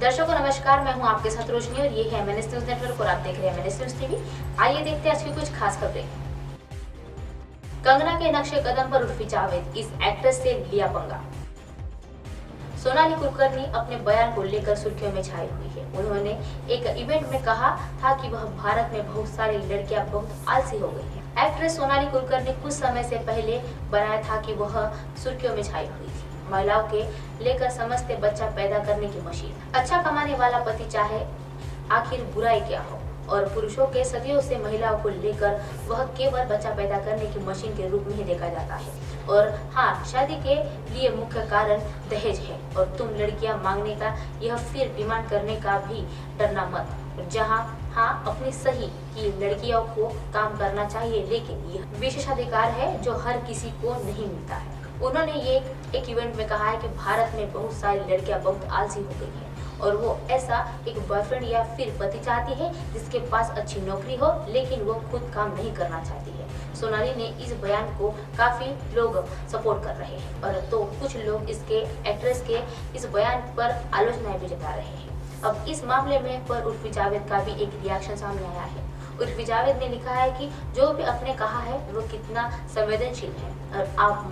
दर्शकों नमस्कार, मैं हूं आपके साथ रोशनी और ये है एमएनएस न्यूज नेटवर्क और आप देख रहे हैं एमएनएस न्यूज टीवी। आइए देखते हैं आज की कुछ खास खबरें। कंगना के नक्शे कदम पर उर्फी जावेद, इस एक्ट्रेस से लिया पंगा। सोनाली कुलकर्णी अपने बयान को लेकर सुर्खियों में छाई हुई है। उन्होंने एक इवेंट में कहा था कि वह भारत में बहुत सारी लड़कियां बहुत आलसी हो गई हैं। एक्ट्रेस सोनाली कुलकर्णी कुछ समय से पहले बनाया था कि वह सुर्खियों में छाई हुई थी। महिलाओं के लेकर समझते बच्चा पैदा करने की मशीन, अच्छा कमाने वाला पति चाहे आखिर बुराई क्या हो, और पुरुषों के सदियों से महिलाओं को लेकर वह केवल बच्चा पैदा करने की मशीन के रूप में ही देखा जाता है। और हाँ, शादी के लिए मुख्य कारण दहेज है और तुम लड़कियां मांगने का यह फिर डिमांड करने का भी डरना मत। जहाँ हाँ अपनी सही कि लड़कियों को काम करना चाहिए, लेकिन यह विशेषाधिकार है जो हर किसी को नहीं मिलता है। उन्होंने ये एक इवेंट में कहा है कि भारत में बहुत सारी लड़कियां बहुत आलसी हो गई हैं और वो ऐसा एक बॉयफ्रेंड या फिर पति चाहती है जिसके पास अच्छी नौकरी हो, लेकिन वो खुद काम नहीं करना चाहती है। सोनाली ने इस बयान को काफी लोग सपोर्ट कर रहे हैं और तो कुछ लोग इसके एक्ट्रेस के इस बयान पर आलोचना भी जता रहे हैं। अब इस मामले में पर उर्फी जावेद का भी एक रिएक्शन सामने आया है। उर्फी जावेद ने लिखा है कि जो भी आपने कहा है वो कितना संवेदनशील है और आप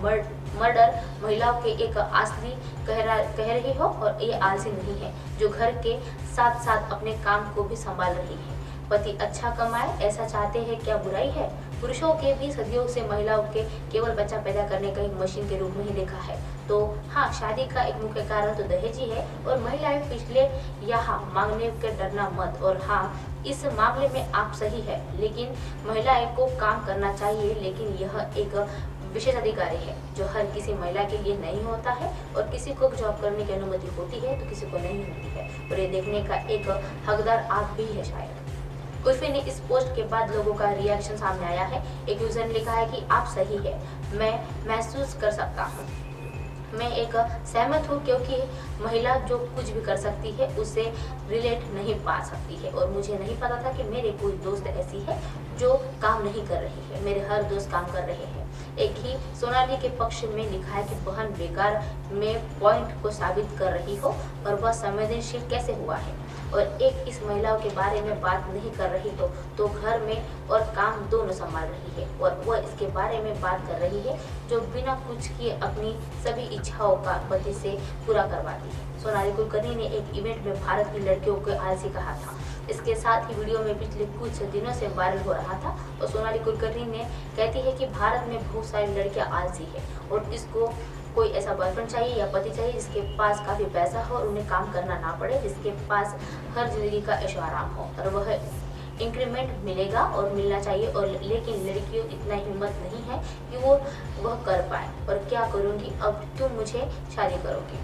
मर्डर महिलाओं के एक आसली कह रही हो और ये आलसी नहीं है जो घर के साथ साथ अपने काम को भी संभाल रही है। पति अच्छा कमाए ऐसा चाहते हैं, क्या बुराई है? पुरुषों के भी सदियों से महिलाओं के केवल बच्चा पैदा करने का एक मशीन के रूप में ही देखा है। तो हाँ, शादी का एक मुख्य कारण तो दहेज ही है और महिलाएं पिछले यहाँ मांगने के डरना मत। और हाँ, इस मामले में आप सही है, लेकिन महिलाएं को काम करना चाहिए, लेकिन यह एक विशेष अधिकारी है जो हर किसी महिला के लिए नहीं होता है और किसी को जॉब करने की अनुमति होती है तो किसी को नहीं होती है और ये देखने का एक हकदार आप भी है शायद। उर्फी ने इस पोस्ट के बाद लोगों का रिएक्शन सामने आया है। एक यूजर ने लिखा है कि आप सही है, मैं महसूस कर सकता हूँ, मैं एक सहमत हूँ क्योंकि महिला जो कुछ भी कर सकती है उससे रिलेट नहीं पा सकती है और मुझे नहीं पता था कि मेरे कोई दोस्त ऐसी है जो काम नहीं कर रही है, मेरे हर दोस्त काम कर रहे हैं। एक ही सोनाली के पक्ष में लिखा है कि बहन बेकार में पॉइंट को साबित कर रही हो और वह संवेदनशील कैसे हुआ है और एक इस महिलाओं के बारे में बात नहीं कर रही तो घर में और काम दोनों संभाल रही है और वह इसके बारे में बात कर रही है जो बिना कुछ किए अपनी सभी इच्छाओं का पति से पूरा करवाती है। सोनाली कुलकर्णी ने एक इवेंट में भारत की लड़कियों को आलसी कहा था। इसके साथ ही वीडियो में पिछले कुछ दिनों से वायरल हो रहा था और सोनाली कुलकर्णी ने कहती है कि भारत में बहुत सारी लड़कियां आलसी है और इसको कोई ऐसा बॉयफ्रेंड चाहिए या पति चाहिए जिसके पास काफी पैसा हो और उन्हें काम करना ना पड़े, जिसके पास हर जिंदगी का ऐशो आराम हो और वह इंक्रीमेंट मिलेगा और मिलना चाहिए। और लेकिन लड़कियों इतना हिम्मत नहीं है कि वो वह कर पाए। और क्या करूंगी अब, तुम मुझे शादी करोगी?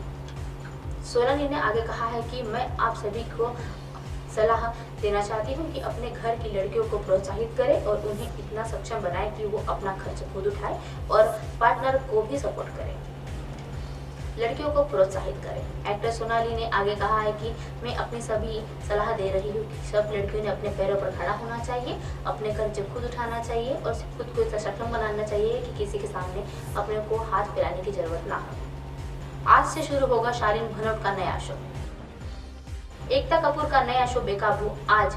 सोनाली ने आगे कहा है कि मैं आप सभी को सलाह देना चाहती हूँ कि अपने घर की लड़कियों को प्रोत्साहित करें और उन्हें इतना सक्षम बनाएं कि वो अपना खर्च खुद उठाए और पार्टनर को भी सपोर्ट करें, लड़कियों को प्रोत्साहित करें। एक्ट्रेस सोनाली ने आगे कहा है कि मैं अपनी सभी सलाह दे रही हूँ कि सब लड़कियों ने अपने पैरों पर खड़ा होना चाहिए, अपने खर्चे खुद उठाना चाहिए और खुद को इतना सक्षम बनाना चाहिए कि किसी के सामने अपने को हाथ फैलाने की जरूरत ना हो। आज से शुरू होगा शालीन भनोट का नया शो। एकता कपूर का नया शो बेकाबू आज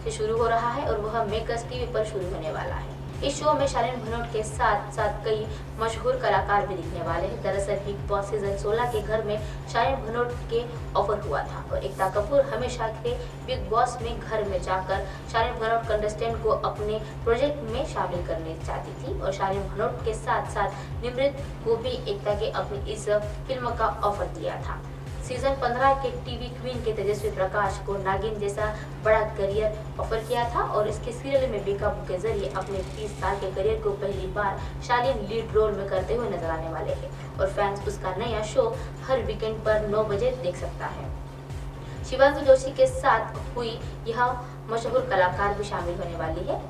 से शुरू हो रहा है और वह मेकर्स टीवी पर शुरू होने वाला है। इस शो में शालीन भनोट के साथ साथ कई मशहूर कलाकार भी दिखने वाले हैं। दरअसल बिग बॉस सीजन 16 के घर में शालीन भनोट के ऑफर हुआ था और एकता कपूर हमेशा के बिग बॉस में घर में जाकर शालीन भनोट कंटेस्टेंट को अपने प्रोजेक्ट में शामिल करने चाहती थी और शालीन भनोट के साथ साथ निमृत को भी एकता के अपनी इस फिल्म का ऑफर दिया था। सीजन 15 के टीवी क्वीन के तेजस्वी प्रकाश को नागिन जैसा बड़ा करियर ऑफर किया था और इसके सीरियल में बेकाबू के जरिए अपने 30 साल के करियर को पहली बार शालीन लीड रोल में करते हुए नजर आने वाले हैं और फैंस उसका नया शो हर वीकेंड पर 9 बजे देख सकता है। शिवांगी जोशी के साथ हुई यह मशहूर कलाकार भी शामिल होने वाली है।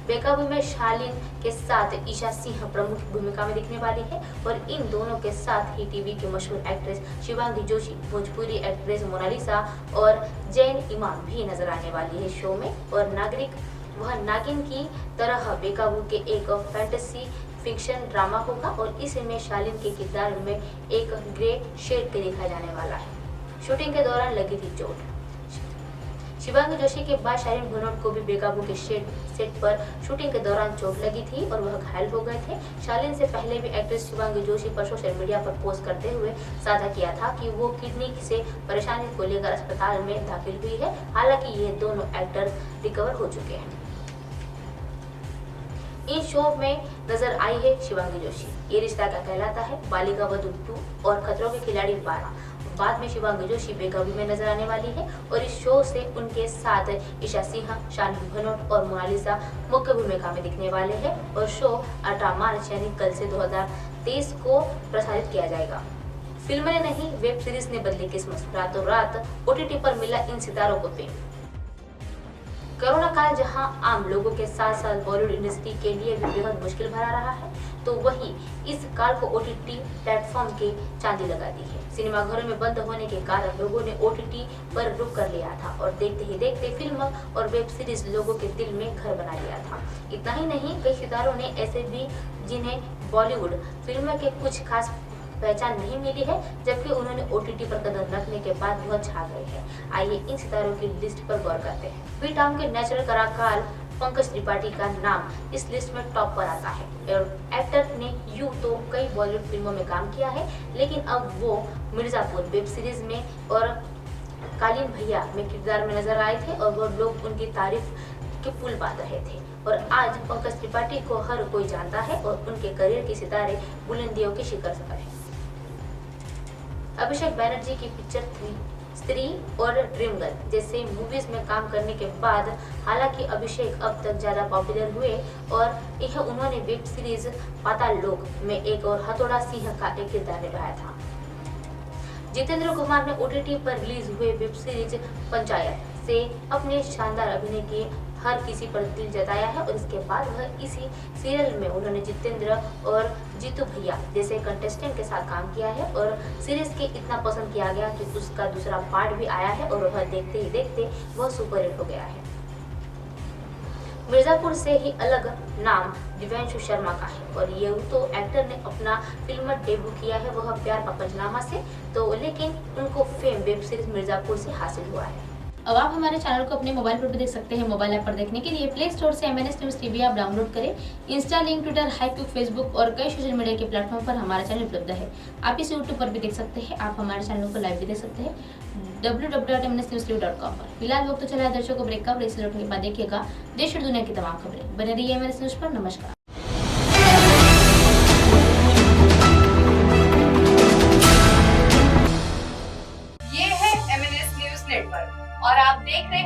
बेकाबू में शालीन के साथ ईशा सिंह प्रमुख भूमिका में दिखने वाली है और इन दोनों के साथ ही टीवी की मशहूर एक्ट्रेस शिवांगी जोशी, भोजपुरी एक्ट्रेस मोनालिसा और जैन इमाम भी नजर आने वाली है शो में। और वह नागिन की तरह बेकाबू के एक फैंटेसी फिक्शन ड्रामा होगा और इसमें शालीन के किरदार में एक ग्रे शेड के देखा जाने वाला है। शूटिंग के दौरान लगी थी चोट। शिवांगी जोशी के बाद शालीन भनोट को भी बेकाबू के सेट पर शूटिंग के दौरान चोट लगी थी और वह घायल हो गए थे। शालीन से पहले भी एक्ट्रेस शिवांगी जोशी पर सोशल मीडिया पर पोस्ट करते हुए साझा किया था कि वो किडनी से परेशानी को लेकर अस्पताल में दाखिल हुई है। हालांकि ये दोनों एक्टर रिकवर हो चुके हैं। इन शो में नजर आई है शिवांगी जोशी, ये रिश्ता क्या कहलाता है, बालिका वधू 2 और खतरों के खिलाड़ी 12। बाद में शिवांगी जोशी बेकाबू में नजर आने वाली है और इस शो से उनके साथ ईशा सिंह, शालीन भनोट और मोनालिसा मुख्य भूमिका में दिखने वाले हैं और शो 18 मार्च यानी कल से 2023 को प्रसारित किया जाएगा। फिल्म ने नहीं, वेब सीरीज ने बदली किस्मत। रातों रात OTT पर मिला इन सितारों को फेम। कोरोना काल जहां आम लोगों के साथ साथ बॉलीवुड इंडस्ट्री के लिए भी बेहद मुश्किल भरा रहा है, तो वही इस काल को OTT प्लेटफॉर्म के चांदी लगा दी है। सिनेमाघरों में बंद होने के कारण लोगों ने OTT पर रुख कर लिया था और देखते ही देखते फिल्म और वेब सीरीज लोगों के दिल में घर बना लिया था। इतना ही नहीं, कई सितारों ने ऐसे भी जिन्हें बॉलीवुड फिल्म के कुछ खास पहचान नहीं मिली है, जबकि उन्होंने OTT पर कदम रखने के बाद बहुत छा गए हैं। आइए इन सितारों की लिस्ट पर गौर करते हैं। बी टाउन के नेचुरल कलाकार पंकज त्रिपाठी का नाम इस लिस्ट में टॉप पर आता है और एक्टर ने यूं तो कई बॉलीवुड फिल्मों में काम किया है, लेकिन अब वो मिर्जापुर वेब सीरीज में और कालीन भैया में किरदार में नजर आए थे और वो लोग उनकी तारीफ के पुल बांध रहे थे। और आज पंकज त्रिपाठी को हर कोई जानता है और उनके करियर के सितारे बुलंदियों के शिखर पर हैं। अभिषेक बैनर्जी की पिक्चर 3, स्त्री और ड्रीम गर्ल जैसे मूवीज में काम करने के बाद हालांकि अभिषेक अब तक ज्यादा पॉपुलर हुए और यह उन्होंने वेब सीरीज पाताल लोक में एक और हथौड़ा सिंह का एक किरदार निभाया था। जितेंद्र कुमार ने OTT पर रिलीज हुए वेब सीरीज पंचायत से अपने शानदार अभिनय के हर किसी पर दिल जताया है और इसके बाद वह इसी सीरियल में उन्होंने जितेंद्र और जीतू भैया जैसे कंटेस्टेंट के साथ काम किया है और सीरीज के इतना पसंद किया गया कि उसका दूसरा पार्ट भी आया है और वह देखते ही देखते वह सुपरहिट हो गया है। मिर्जापुर से ही अलग नाम दिव्यांशु शर्मा का है और ये तो एक्टर ने अपना फिल्म डेब्यू किया है वह प्यार का पंचनामा से, तो लेकिन उनको फेम वेब सीरीज मिर्जापुर से हासिल हुआ है। अब आप हमारे चैनल को अपने मोबाइल पर भी देख सकते हैं। मोबाइल ऐप पर देखने के लिए प्ले स्टोर से MNS न्यूज़ TV आप डाउनलोड करें। इंस्टा, लिंक, ट्विटर, हाईक्यूब, फेसबुक और कई सोशल मीडिया के प्लेटफॉर्म पर हमारा चैनल उपलब्ध है। आप इसे यूट्यूब पर भी देख सकते हैं। आप हमारे चैनल को लाइव भी देख सकते हैं www.mnsnewstv.com पर। फिलहाल वक्त तो चला दर्शकों ब्रेक का, ब्रेक से लौटने के बाद देखिएगा देश और दुनिया की तमाम खबरें। बने रहिए MNS न्यूज़ पर। नमस्कार। ये है MNS न्यूज़ नेटवर्क और आप देख रहे